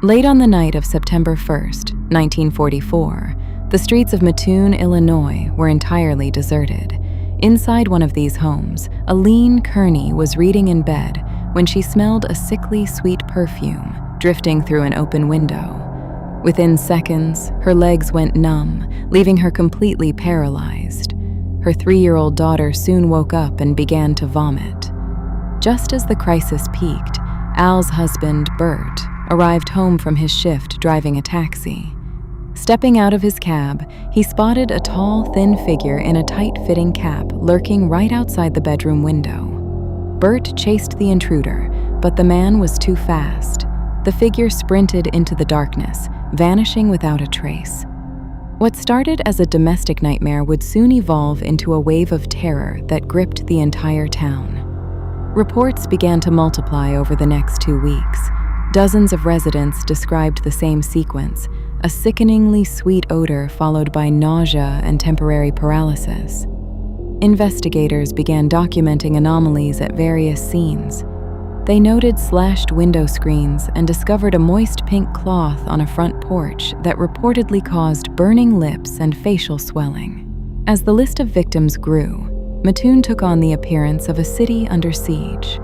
Late on the night of September 1st, 1944, the streets of Mattoon, Illinois were entirely deserted. Inside one of these homes, a lean Kearney was reading in bed when she smelled a sickly sweet perfume drifting through an open window. Within seconds, her legs went numb, leaving her completely paralyzed. Her 3-year-old daughter soon woke up and began to vomit. Just as the crisis peaked, Al's husband, Bert, arrived home from his shift driving a taxi. Stepping out of his cab, he spotted a tall, thin figure in a tight-fitting cap lurking right outside the bedroom window. Bert chased the intruder, but the man was too fast. The figure sprinted into the darkness, vanishing without a trace. What started as a domestic nightmare would soon evolve into a wave of terror that gripped the entire town. Reports began to multiply over the next 2 weeks. Dozens of residents described the same sequence, a sickeningly sweet odor followed by nausea and temporary paralysis. Investigators began documenting anomalies at various scenes. They noted slashed window screens and discovered a moist pink cloth on a front porch that reportedly caused burning lips and facial swelling. As the list of victims grew, Mattoon took on the appearance of a city under siege.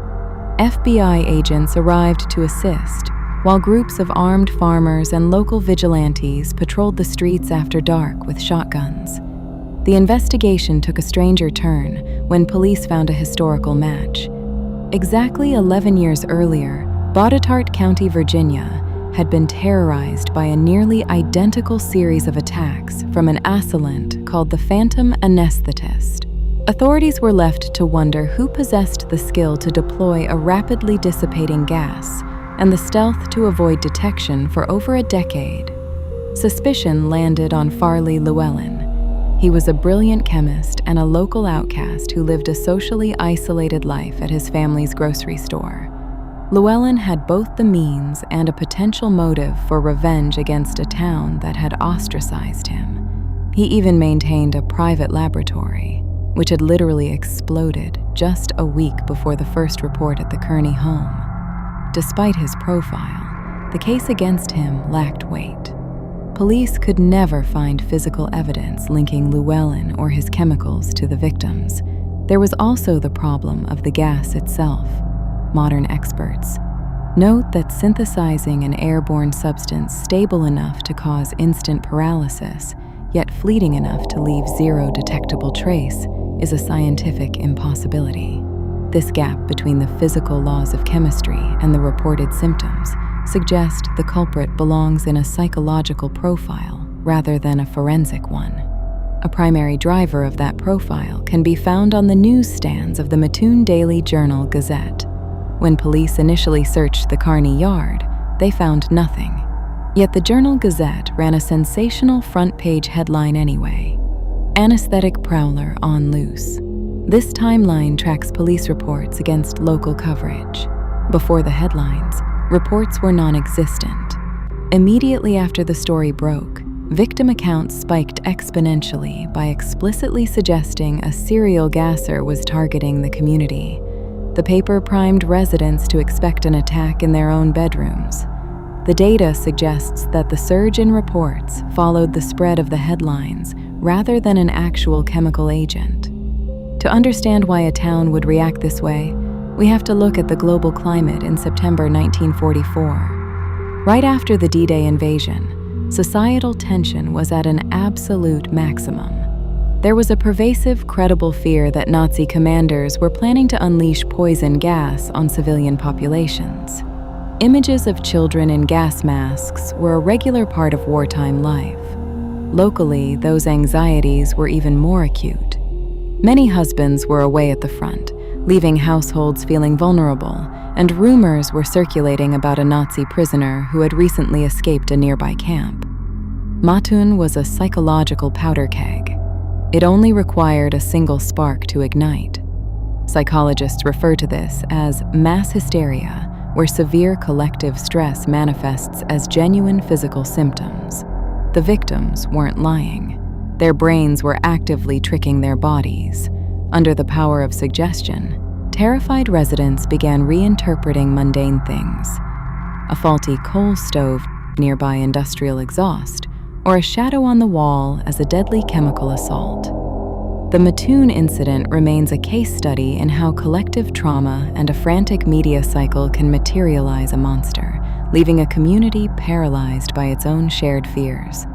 FBI agents arrived to assist, while groups of armed farmers and local vigilantes patrolled the streets after dark with shotguns. The investigation took a stranger turn when police found a historical match. Exactly 11 years earlier, Botetourt County, Virginia, had been terrorized by a nearly identical series of attacks from an assailant called the Phantom Anesthetist. Authorities were left to wonder who possessed the skill to deploy a rapidly dissipating gas and the stealth to avoid detection for over a decade. Suspicion landed on Farley Llewellyn. He was a brilliant chemist and a local outcast who lived a socially isolated life at his family's grocery store. Llewellyn had both the means and a potential motive for revenge against a town that had ostracized him. He even maintained a private laboratory, which had literally exploded just a week before the first report at the Kearney home. Despite his profile, the case against him lacked weight. Police could never find physical evidence linking Llewellyn or his chemicals to the victims. There was also the problem of the gas itself. Modern experts note that synthesizing an airborne substance stable enough to cause instant paralysis, yet fleeting enough to leave zero detectable trace, is a scientific impossibility. This gap between the physical laws of chemistry and the reported symptoms suggest the culprit belongs in a psychological profile rather than a forensic one. A primary driver of that profile can be found on the newsstands of the Mattoon Daily Journal Gazette. When police initially searched the Kearney yard, they found nothing. Yet the Journal Gazette ran a sensational front-page headline anyway: "Anesthetic Prowler on Loose." This timeline tracks police reports against local coverage. Before the headlines, reports were non-existent. Immediately after the story broke, victim accounts spiked exponentially by explicitly suggesting a serial gasser was targeting the community. The paper primed residents to expect an attack in their own bedrooms. The data suggests that the surge in reports followed the spread of the headlines rather than an actual chemical agent. To understand why a town would react this way, we have to look at the global climate in September 1944. Right after the D-Day invasion, societal tension was at an absolute maximum. There was a pervasive, credible fear that Nazi commanders were planning to unleash poison gas on civilian populations. Images of children in gas masks were a regular part of wartime life. Locally, those anxieties were even more acute. Many husbands were away at the front, leaving households feeling vulnerable, and rumors were circulating about a Nazi prisoner who had recently escaped a nearby camp. Mattoon was a psychological powder keg. It only required a single spark to ignite. Psychologists refer to this as mass hysteria, where severe collective stress manifests as genuine physical symptoms. The victims weren't lying. Their brains were actively tricking their bodies. Under the power of suggestion, terrified residents began reinterpreting mundane things. a faulty coal stove, nearby industrial exhaust, or a shadow on the wall as a deadly chemical assault. The Mattoon incident remains a case study in how collective trauma and a frantic media cycle can materialize a monster, leaving a community paralyzed by its own shared fears.